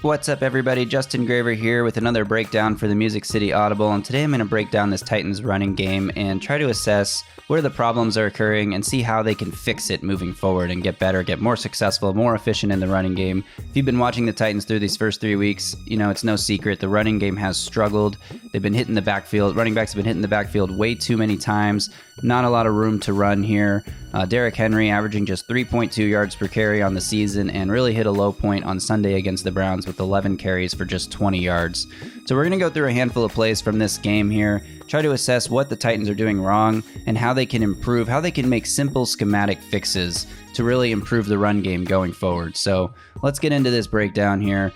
What's up, everybody? Justin Graver here with another breakdown for the Music City Audible, and today I'm going to break down this Titans running game and try to assess where the problems are occurring and see how they can fix it moving forward and get better, get more successful, more efficient in the running game. If you've been watching the Titans through these first 3 weeks, you know it's no secret the running game has struggled. They've been hitting the backfield. Running backs have been hitting the backfield way too many times. Not a lot of room to run here. Derrick Henry averaging just 3.2 yards per carry on the season and really hit a low point on Sunday against the Browns with 11 carries for just 20 yards. So we're going to go through a handful of plays from this game here, try to assess what the Titans are doing wrong and how they can improve, how they can make simple schematic fixes to really improve the run game going forward. So let's get into this breakdown here.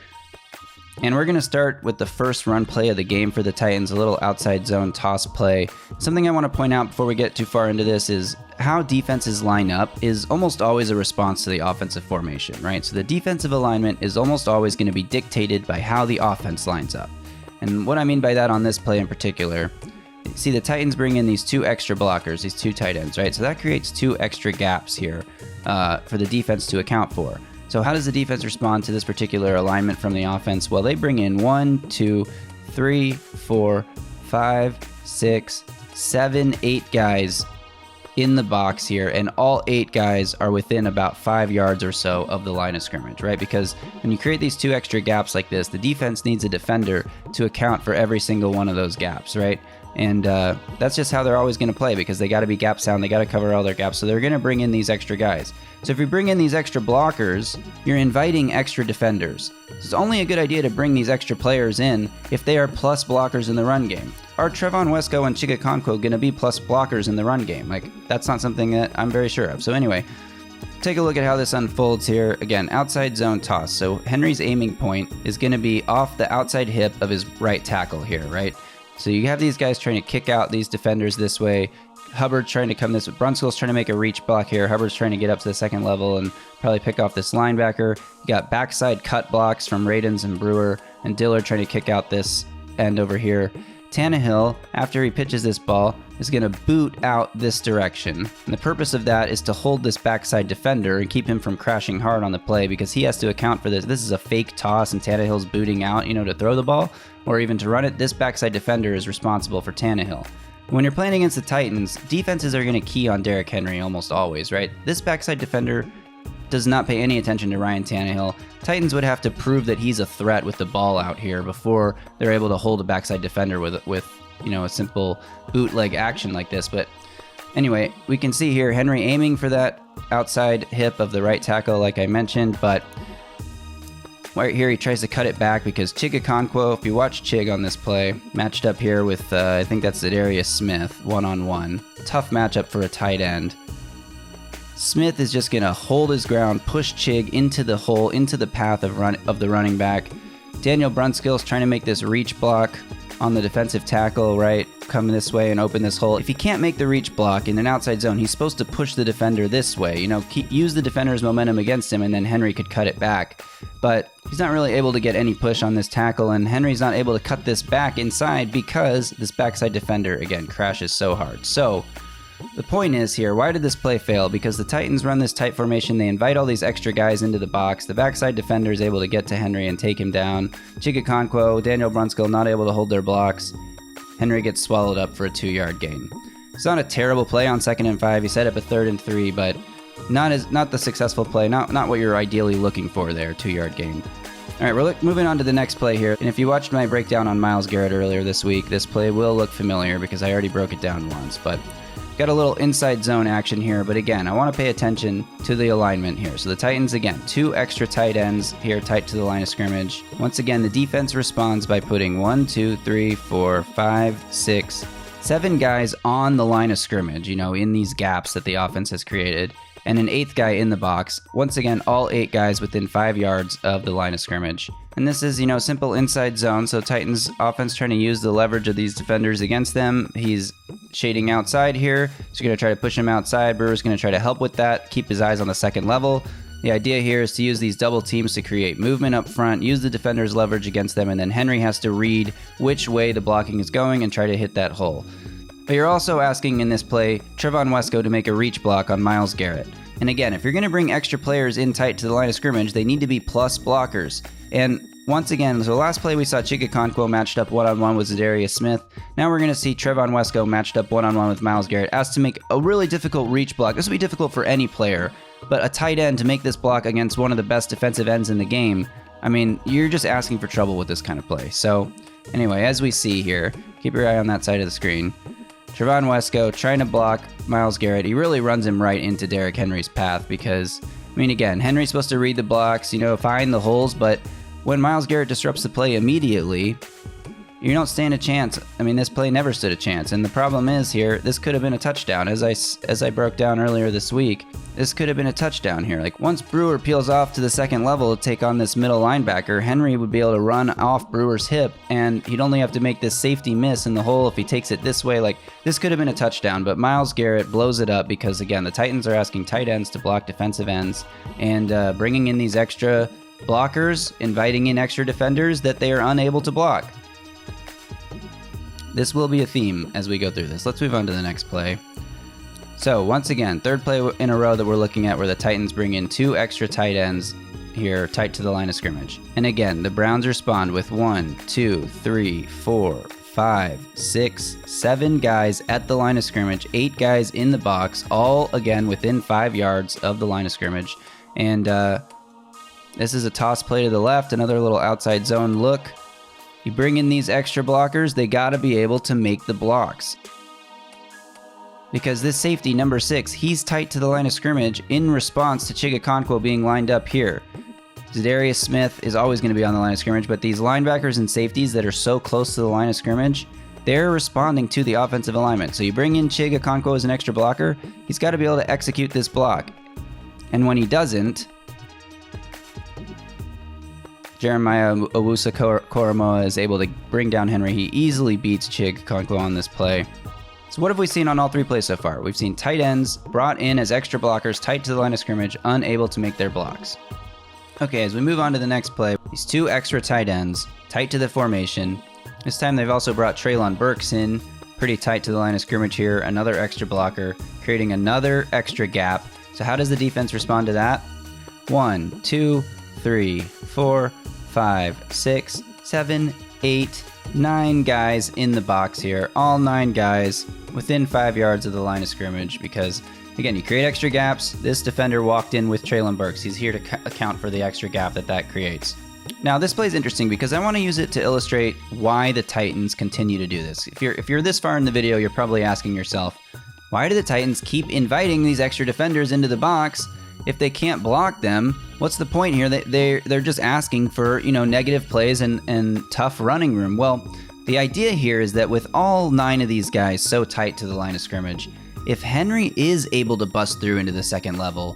And we're going to start with the first run play of the game for the Titans, a little outside zone toss play. Something I want to point out before we get too far into this is how defenses line up is almost always a response to the offensive formation, right? So the defensive alignment is almost always going to be dictated by how the offense lines up. And what I mean by that on this play in particular, see the Titans bring in these two extra blockers, these two tight ends, right? So that creates two extra gaps here for the defense to account for. So how does the defense respond to this particular alignment from the offense? Well, they bring in 1, 2, 3, 4, 5, 6, 7, 8 guys in the box here, and all 8 guys are within about 5 yards or so of the line of scrimmage, right? Because when you create these two extra gaps like this, the defense needs a defender to account for every single one of those gaps, right? And that's just how they're always going to play because they got to be gap sound. They got to cover all their gaps. So they're going to bring in these extra guys. So if you bring in these extra blockers, you're inviting extra defenders. So it's only a good idea to bring these extra players in if they are plus blockers in the run game. Are Trevon Wesco and Chig Okonkwo going to be plus blockers in the run game? Like, that's not something that I'm very sure of. So anyway, take a look at how this unfolds here. Again, outside zone toss. So Henry's aiming point is going to be off the outside hip of his right tackle here, right? So you have these guys trying to kick out these defenders this way. Hubbard's trying to come this way. Brunskill's trying to make a reach block here. Hubbard's trying to get up to the second level and probably pick off this linebacker. You got backside cut blocks from Radens and Brewer, and Dillard trying to kick out this end over here. Tannehill, after he pitches this ball, is going to boot out this direction. And the purpose of that is to hold this backside defender and keep him from crashing hard on the play because he has to account for this. This is a fake toss and Tannehill's booting out, to throw the ball or even to run it. This backside defender is responsible for Tannehill. When you're playing against the Titans, defenses are going to key on Derrick Henry almost always, right? This backside defender does not pay any attention to Ryan Tannehill. Titans would have to prove that he's a threat with the ball out here before they're able to hold a backside defender with a simple bootleg action like this. But anyway, we can see here Henry aiming for that outside hip of the right tackle like I mentioned, but right here he tries to cut it back because Chig Okonkwo, if you watch Chig on this play, matched up here with, I think that's Zadarius Smith, one-on-one. Tough matchup for a tight end. Smith is just going to hold his ground, push Chig into the hole, into the path of the running back. Daniel Brunskill's trying to make this reach block on the defensive tackle, right? Come this way and open this hole. If he can't make the reach block in an outside zone, he's supposed to push the defender this way. Use the defender's momentum against him, and then Henry could cut it back. But he's not really able to get any push on this tackle, and Henry's not able to cut this back inside because this backside defender, again, crashes so hard. So the point is here, why did this play fail? Because the Titans run this tight formation, they invite all these extra guys into the box, the backside defender is able to get to Henry and take him down. Chig Okonkwo, Daniel Brunskill not able to hold their blocks. Henry gets swallowed up for a 2-yard gain. It's not a terrible play on 2nd and 5, he set up a 3rd and 3, but not the successful play, not what you're ideally looking for there, 2-yard gain. All right, we're moving on to the next play here. And if you watched my breakdown on Myles Garrett earlier this week, this play will look familiar because I already broke it down once, but got a little inside zone action here, but again, I want to pay attention to the alignment here. So the Titans, again, 2 extra tight ends here tight to the line of scrimmage. Once again, the defense responds by putting 1, 2, 3, 4, 5, 6, 7 guys on the line of scrimmage, in these gaps that the offense has created, and an 8th guy in the box. Once again, all 8 guys within 5 yards of the line of scrimmage. And this is, simple inside zone, so Titans offense trying to use the leverage of these defenders against them. He's shading outside here, so you're going to try to push him outside. Brewer's going to try to help with that, keep his eyes on the second level. The idea here is to use these double teams to create movement up front, use the defender's leverage against them, and then Henry has to read which way the blocking is going and try to hit that hole. But you're also asking in this play Trevon Wesco to make a reach block on Myles Garrett. And again, if you're going to bring extra players in tight to the line of scrimmage, they need to be plus blockers. And once again, so last play we saw Chigakonkwo matched up one-on-one with Zadarius Smith. Now we're going to see Trevon Wesco matched up one-on-one with Myles Garrett, asked to make a really difficult reach block. This will be difficult for any player, but a tight end to make this block against one of the best defensive ends in the game, I mean, you're just asking for trouble with this kind of play. So anyway, as we see here, keep your eye on that side of the screen. Trevon Wesco trying to block Myles Garrett. He really runs him right into Derrick Henry's path because, I mean, again, Henry's supposed to read the blocks, find the holes, but when Myles Garrett disrupts the play immediately, you don't stand a chance. I mean, this play never stood a chance. And the problem is here, this could have been a touchdown. As I broke down earlier this week, this could have been a touchdown here. Like, once Brewer peels off to the second level to take on this middle linebacker, Henry would be able to run off Brewer's hip, and he'd only have to make this safety miss in the hole if he takes it this way. Like, this could have been a touchdown, but Myles Garrett blows it up because, again, the Titans are asking tight ends to block defensive ends and bringing in these extra blockers, inviting in extra defenders that they are unable to block. This will be a theme as we go through this. Let's move on to the next play. So once again, third play in a row that we're looking at where the Titans bring in 2 extra tight ends here tight to the line of scrimmage. And again, the Browns respond with 1, 2, 3, 4, 5, 6, 7 guys at the line of scrimmage, 8 guys in the box, all again within 5 yards of the line of scrimmage. And this is a toss play to the left, another little outside zone look. You bring in these extra blockers, they got to be able to make the blocks. Because this safety, number 6, he's tight to the line of scrimmage in response to Chigakonkwo being lined up here. Zadarius Smith is always going to be on the line of scrimmage, but these linebackers and safeties that are so close to the line of scrimmage, they're responding to the offensive alignment. So you bring in Chigakonkwo as an extra blocker, he's got to be able to execute this block. And when he doesn't, Jeremiah Owusu-Koramoah is able to bring down Henry. He easily beats Chigakonkwo on this play. So what have we seen on all 3 plays so far? We've seen tight ends brought in as extra blockers, tight to the line of scrimmage, unable to make their blocks. Okay, as we move on to the next play, these 2 extra tight ends, tight to the formation. This time they've also brought Treylon Burks in, pretty tight to the line of scrimmage here, another extra blocker, creating another extra gap. So how does the defense respond to that? 1, 2, 3, 4, 5, 6, 7, 8, 9 guys in the box here. All 9 guys within 5 yards of the line of scrimmage because, again, you create extra gaps. This defender walked in with Treylon Burks. He's here to account for the extra gap that creates. Now, this play is interesting because I want to use it to illustrate why the Titans continue to do this. If you're this far in the video, you're probably asking yourself, why do the Titans keep inviting these extra defenders into the box? If they can't block them, what's the point here? They're just asking for, negative plays and tough running room. Well, the idea here is that with all 9 of these guys so tight to the line of scrimmage, if Henry is able to bust through into the second level,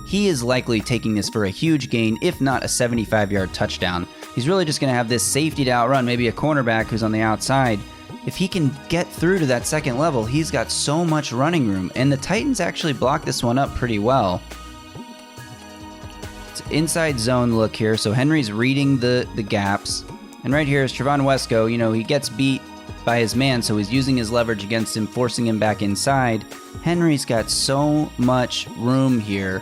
he is likely taking this for a huge gain, if not a 75-yard touchdown. He's really just going to have this safety to outrun, maybe a cornerback who's on the outside. If he can get through to that second level, he's got so much running room. And the Titans actually blocked this one up pretty well. Inside zone look here, so Henry's reading the gaps, and right here is Trevon Wesco. He gets beat by his man, so he's using his leverage against him, forcing him back inside. Henry's got so much room here.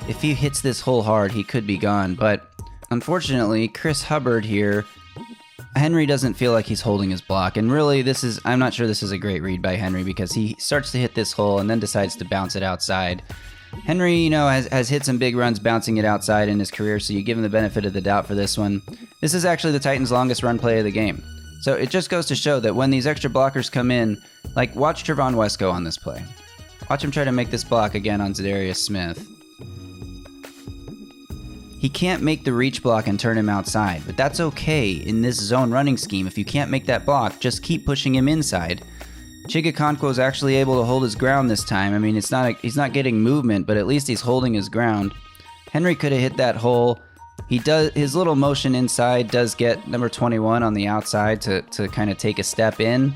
If he hits this hole hard, he could be gone, but unfortunately, Chris Hubbard here, Henry doesn't feel like he's holding his block, and really I'm not sure this is a great read by Henry because he starts to hit this hole and then decides to bounce it outside. Henry, has hit some big runs bouncing it outside in his career, so you give him the benefit of the doubt for this one. This is actually the Titans' longest run play of the game. So it just goes to show that when these extra blockers come in, like watch Trevon Wesco on this play. Watch him try to make this block again on Zadarius Smith. He can't make the reach block and turn him outside, but that's okay in this zone running scheme. If you can't make that block, just keep pushing him inside. Chigakonkwo is actually able to hold his ground this time. I mean, he's not getting movement, but at least he's holding his ground. Henry could have hit that hole. His little motion inside does get number 21 on the outside to kind of take a step in,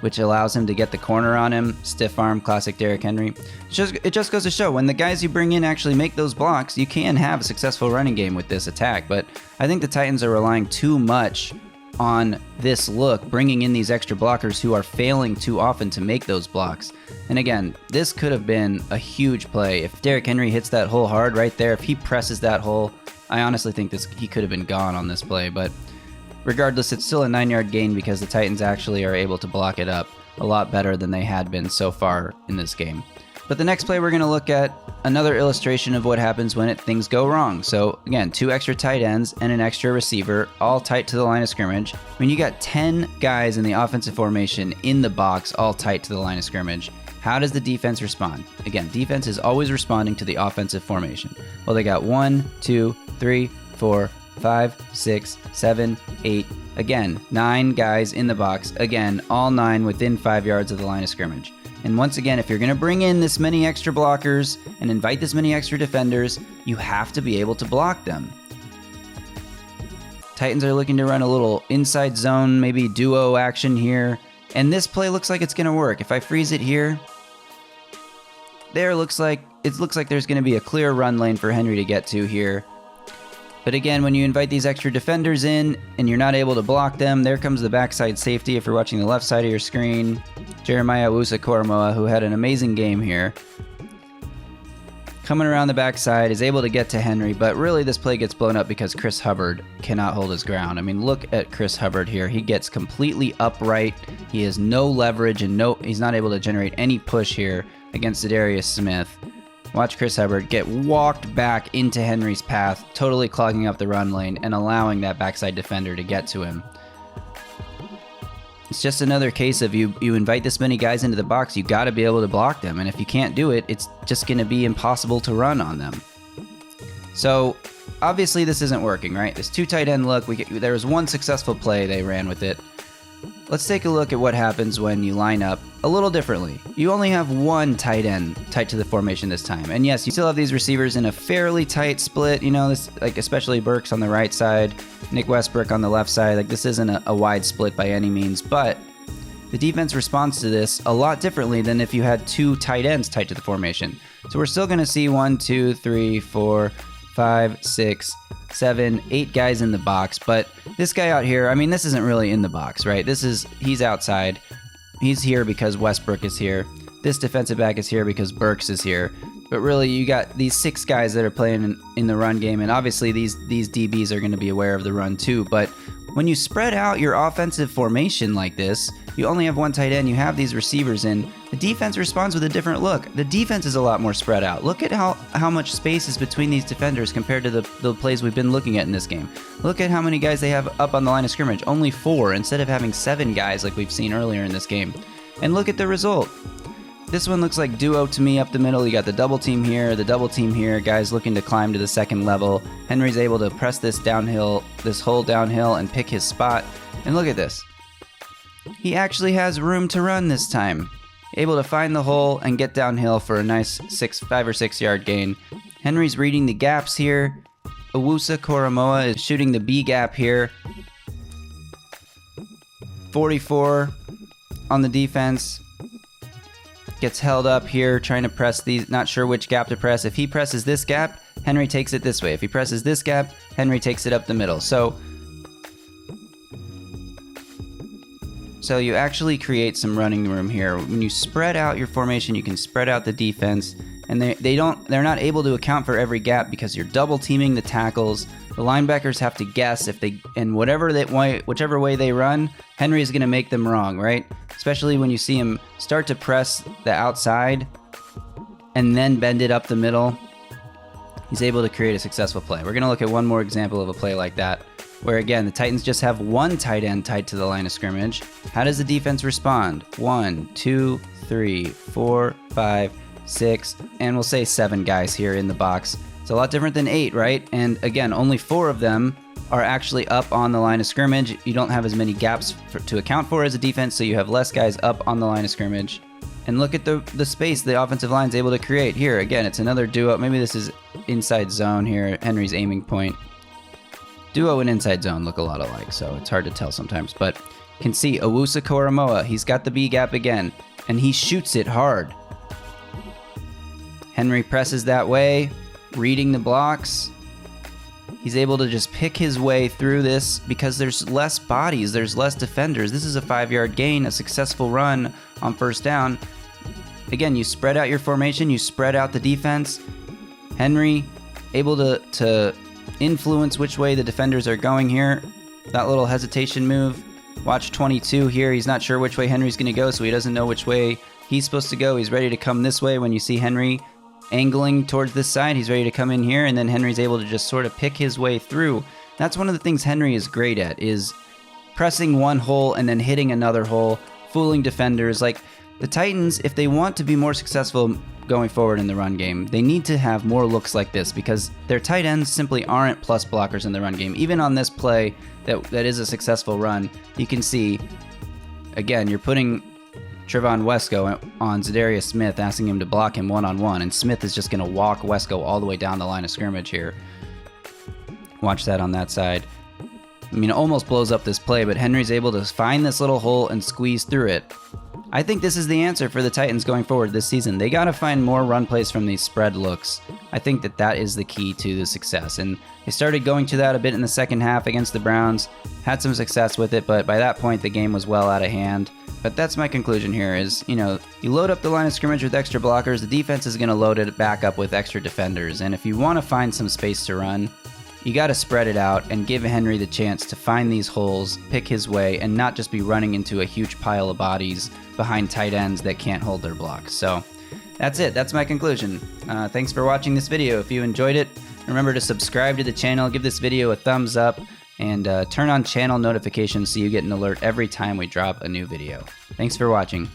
which allows him to get the corner on him. Stiff arm, classic Derrick Henry. It just goes to show when the guys you bring in actually make those blocks, you can have a successful running game with this attack. But I think the Titans are relying too much on this look, bringing in these extra blockers who are failing too often to make those blocks. And again, this could have been a huge play. If Derrick Henry hits that hole hard right there, if he presses that hole, I honestly think he could have been gone on this play, but regardless, it's still a 9-yard gain because the Titans actually are able to block it up a lot better than they had been so far in this game. But the next play, we're going to look at another illustration of what happens when things go wrong. So again, 2 extra tight ends and an extra receiver, all tight to the line of scrimmage. I mean, you got 10 guys in the offensive formation in the box, all tight to the line of scrimmage. How does the defense respond? Again, defense is always responding to the offensive formation. Well, they got 1, 2, 3, 4, 5, 6, 7, 8. Again, 9 guys in the box. Again, all 9 within 5 yards of the line of scrimmage. And once again, if you're going to bring in this many extra blockers and invite this many extra defenders, you have to be able to block them. Titans are looking to run a little inside zone, maybe duo action here. And this play looks like it's going to work. If I freeze it here, it looks like there's going to be a clear run lane for Henry to get to here. But again, when you invite these extra defenders in and you're not able to block them, there comes the backside safety if you're watching the left side of your screen. Jeremiah Owusu-Koramoah, who had an amazing game here. Coming around the backside, is able to get to Henry, but really this play gets blown up because Chris Hubbard cannot hold his ground. I mean, look at Chris Hubbard here. He gets completely upright. He has no leverage and he's not able to generate any push here against Zadarius Smith. Watch Chris Hubbard get walked back into Henry's path, totally clogging up the run lane and allowing that backside defender to get to him. It's just another case of you invite this many guys into the box, you got to be able to block them. And if you can't do it, it's just going to be impossible to run on them. So obviously this isn't working, right? This 2 tight end look, there was 1 successful play, they ran with it. Let's take a look at what happens when you line up a little differently. You only have 1 tight end tight to the formation this time. And yes, you still have these receivers in a fairly tight split, especially Burks on the right side, Nick Westbrook on the left side. Like, this isn't a wide split by any means, but the defense responds to this a lot differently than if you had 2 tight ends tight to the formation. So we're still going to see 1, 2, 3, 4, 5, 6, 7, 8 guys in the box, but this guy out here, I mean, this isn't really in the box, right? He's outside. He's here because Westbrook is here. This defensive back is here because Burks is here. But really, you got these 6 guys that are playing in the run game, and obviously these DBs are going to be aware of the run too. But when you spread out your offensive formation like this, you only have 1 tight end, you have these receivers in, the defense responds with a different look. The defense is a lot more spread out. Look at how much space is between these defenders compared to the plays we've been looking at in this game. Look at how many guys they have up on the line of scrimmage. Only 4 instead of having 7 guys like we've seen earlier in this game. And look at the result. This one looks like duo to me up the middle. You got the double team here, the double team here, guys looking to climb to the second level. Henry's able to press this hole downhill and pick his spot. And look at this. He actually has room to run this time. Able to find the hole and get downhill for a nice 5 or 6 yard gain. Henry's reading the gaps here. Owusu-Koramoah is shooting the B gap here. 44 on the defense. Gets held up here trying to press these, not sure which gap to press. If he presses this gap, Henry takes it this way. If he presses this gap, Henry takes it up the middle. So you actually create some running room here. When you spread out your formation, you can spread out the defense, and they're not able to account for every gap because you're double teaming the tackles. The linebackers have to guess whichever way they run, Henry is going to make them wrong, right? Especially when you see him start to press the outside and then bend it up the middle. He's able to create a successful play. We're going to look at one more example of a play like that, where again, the Titans just have 1 tight end tight to the line of scrimmage. How does the defense respond? 1, 2, 3, 4, 5, 6, and we'll say 7 guys here in the box. It's a lot different than 8, right? And again, only 4 of them are actually up on the line of scrimmage. You don't have as many gaps to account for as a defense, so you have less guys up on the line of scrimmage. And look at the space the offensive line is able to create. Here, again, it's another duo. Maybe this is inside zone here, Henry's aiming point. Duo and inside zone look a lot alike, so it's hard to tell sometimes. But you can see Owusu-Koramoah, he's got the B gap again, and he shoots it hard. Henry presses that way, reading the blocks. He's able to just pick his way through this because there's less bodies, there's less defenders. This is a 5-yard gain, a successful run on first down. Again, you spread out your formation, you spread out the defense. Henry able to influence which way the defenders are going here. That little hesitation move. Watch 22 here. He's not sure which way Henry's going to go, so he doesn't know which way he's supposed to go. He's ready to come this way. When you see Henry angling towards this side, he's ready to come in here, and then Henry's able to just sort of pick his way through. That's one of the things Henry is great at, is pressing one hole and then hitting another hole, fooling defenders. Like, the Titans, if they want to be more successful going forward in the run game, they need to have more looks like this, because their tight ends simply aren't plus blockers in the run game. Even on this play that is a successful run, you can see, again, you're putting Trevon Wesco on Zadarius Smith, asking him to block him one-on-one, and Smith is just going to walk Wesco all the way down the line of scrimmage here. Watch that on that side. I mean, it almost blows up this play, but Henry's able to find this little hole and squeeze through it. I think this is the answer for the Titans going forward this season. They got to find more run plays from these spread looks. I think that is the key to the success. And they started going to that a bit in the second half against the Browns. Had some success with it, but by that point, the game was well out of hand. But that's my conclusion here is, you load up the line of scrimmage with extra blockers, the defense is going to load it back up with extra defenders. And if you want to find some space to run, you got to spread it out and give Henry the chance to find these holes, pick his way, and not just be running into a huge pile of bodies behind tight ends that can't hold their blocks. So that's it. That's my conclusion. Thanks for watching this video. If you enjoyed it, remember to subscribe to the channel, give this video a thumbs up, and turn on channel notifications so you get an alert every time we drop a new video. Thanks for watching.